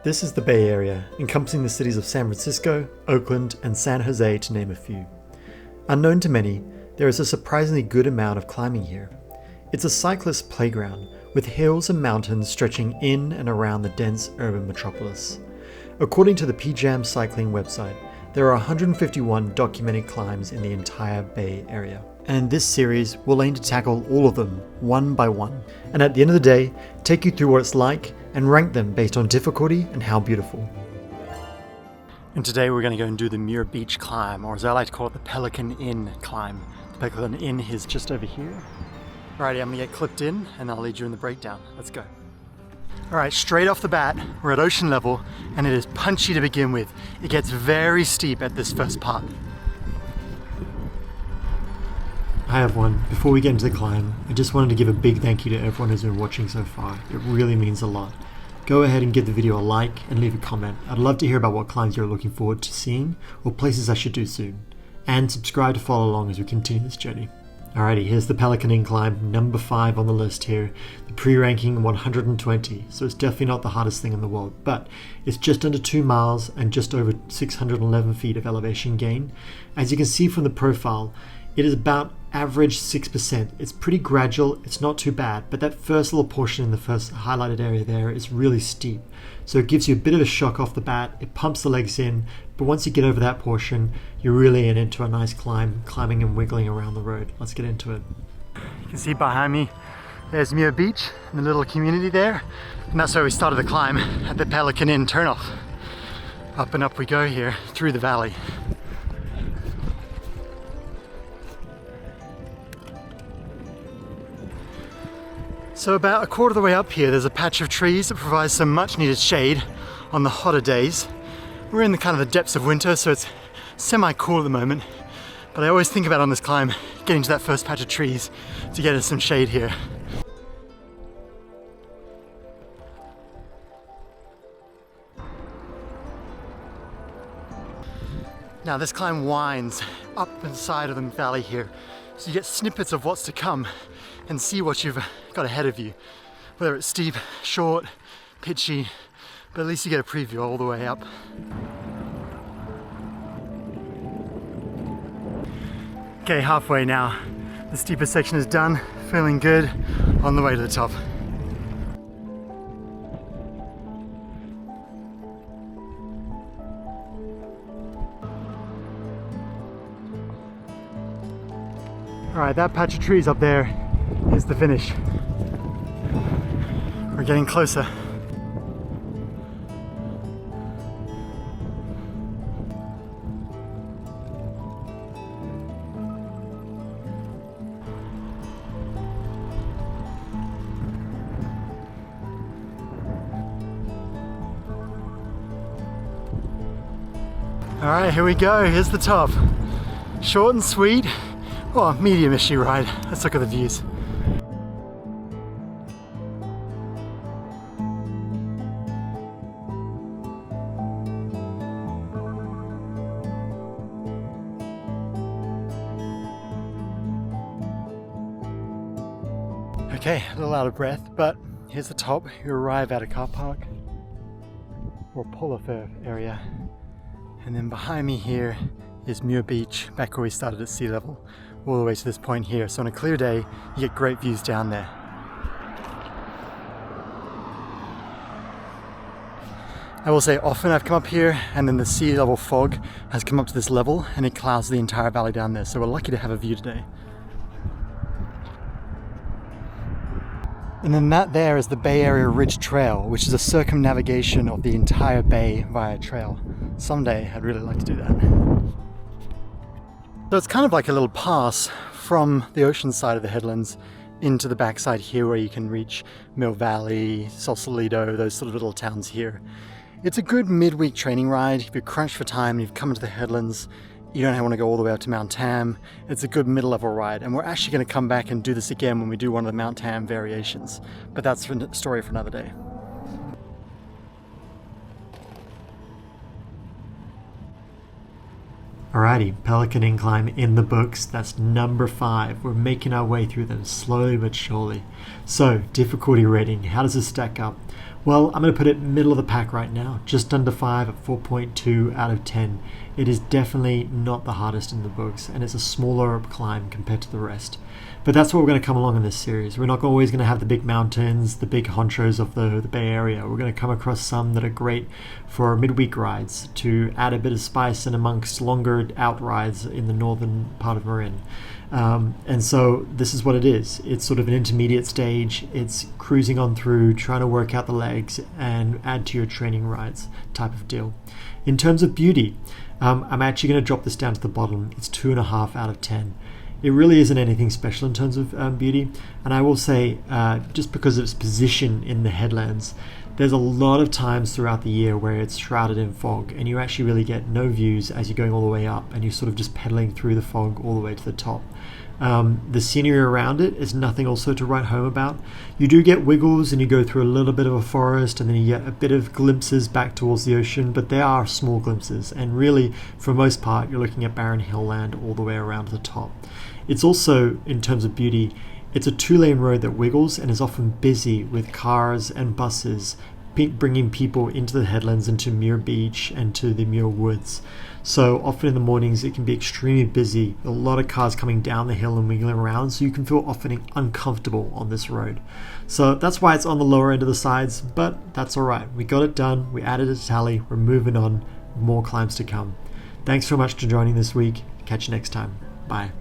This is the Bay Area, encompassing the cities of San Francisco, Oakland, and San Jose, to name a few. Unknown to many, there is a surprisingly good amount of climbing here. It's a cyclist playground, with hills and mountains stretching in and around the dense urban metropolis. According to the PJAM cycling website, there are 151 documented climbs in the entire Bay Area. And in this series, we'll aim to tackle all of them, one by one. And at the end of the day, take you through what it's like and rank them based on difficulty and how beautiful. And today we're going to go and do the Muir Beach climb, or as I like to call it, the Pelican Inn climb. The Pelican Inn is just over here. Alrighty, I'm going to get clipped in and I'll lead you in the breakdown. Let's go. Alright, straight off the bat, we're at ocean level and it is punchy to begin with. It gets very steep at this first part. Hi everyone, before we get into the climb, I just wanted to give a big thank you to everyone who's been watching so far. It really means a lot. Go ahead and give the video a like and leave a comment. I'd love to hear about what climbs you're looking forward to seeing or places I should do soon. And subscribe to follow along as we continue this journey. Alrighty, here's the Pelican Inn climb, number 5 on the list here. The pre-ranking 120, so it's definitely not the hardest thing in the world, but it's just under 2 miles and just over 611 feet of elevation gain. As you can see from the profile, it is about average 6%. It's pretty gradual, it's not too bad, but that first little portion in the first highlighted area there is really steep. So it gives you a bit of a shock off the bat, it pumps the legs in, but once you get over that portion, you're really into a nice climb, climbing and wiggling around the road. Let's get into it. You can see behind me, there's Muir Beach, and the little community there, and that's where we started the climb at the Pelican Inn turnoff. Up and up we go here, through the valley. So about a quarter of the way up here, there's a patch of trees that provides some much needed shade on the hotter days. We're in the kind of the depths of winter, so it's semi-cool at the moment, but I always think about on this climb, getting to that first patch of trees to get us some shade here. Now this climb winds up the side of the valley here, so you get snippets of what's to come and see what you've got ahead of you. Whether it's steep, short, pitchy, but at least you get a preview all the way up. Okay, halfway now. The steeper section is done, feeling good, on the way to the top. Alright, that patch of trees up there is the finish. We're getting closer. Alright, here we go. Here's the top. Short and sweet. Oh, medium-ish ride. Let's look at the views. Okay, a little out of breath, but here's the top. You arrive at a car park or polo fair area. And then behind me here is Muir Beach, back where we started at sea level, all the way to this point here. So on a clear day, you get great views down there. I will say often I've come up here and then the sea level fog has come up to this level and it clouds the entire valley down there. So we're lucky to have a view today. And then that there is the Bay Area Ridge Trail, which is a circumnavigation of the entire bay via trail. Someday I'd really like to do that. So it's kind of like a little pass from the ocean side of the headlands into the backside here where you can reach Mill Valley, Sausalito, those sort of little towns here. It's a good midweek training ride. If you're crunched for time and you've come into the headlands, you don't want to go all the way up to Mount Tam. It's a good middle-level ride, and we're actually going to come back and do this again when we do one of the Mount Tam variations. But that's a story for another day. Alrighty, Pelican Inn climb in the books. That's number 5. We're making our way through them slowly but surely. So, difficulty rating, how does this stack up? Well, I'm going to put it middle of the pack right now, just under 5 at 4.2 out of 10. It is definitely not the hardest in the books, and it's a smaller climb compared to the rest. But that's what we're going to come along in this series. We're not always going to have the big mountains, the big honchos of the Bay Area. We're going to come across some that are great for midweek rides to add a bit of spice in amongst longer out rides in the northern part of Marin. And so this is what it is. It's sort of an intermediate stage. It's cruising on through, trying to work out the legs and add to your training rides type of deal. In terms of beauty, I'm actually going to drop this down to the bottom. It's 2.5 out of 10. It really isn't anything special in terms of beauty. And I will say, just because of its position in the headlands, there's a lot of times throughout the year where it's shrouded in fog and you actually really get no views as you're going all the way up, and you're sort of just pedaling through the fog all the way to the top. The scenery around it is nothing also to write home about. You do get wiggles and you go through a little bit of a forest, and then you get a bit of glimpses back towards the ocean, but they are small glimpses, and really for the most part you're looking at barren hill land all the way around to the top. It's also, in terms of beauty, it's a 2-lane road that wiggles and is often busy with cars and buses bringing people into the headlands, into Muir Beach and to the Muir Woods. So often in the mornings it can be extremely busy, a lot of cars coming down the hill and wiggling around, so you can feel often uncomfortable on this road. So that's why it's on the lower end of the sides, but that's alright. We got it done, we added a tally, we're moving on, more climbs to come. Thanks so much for joining this week. Catch you next time. Bye.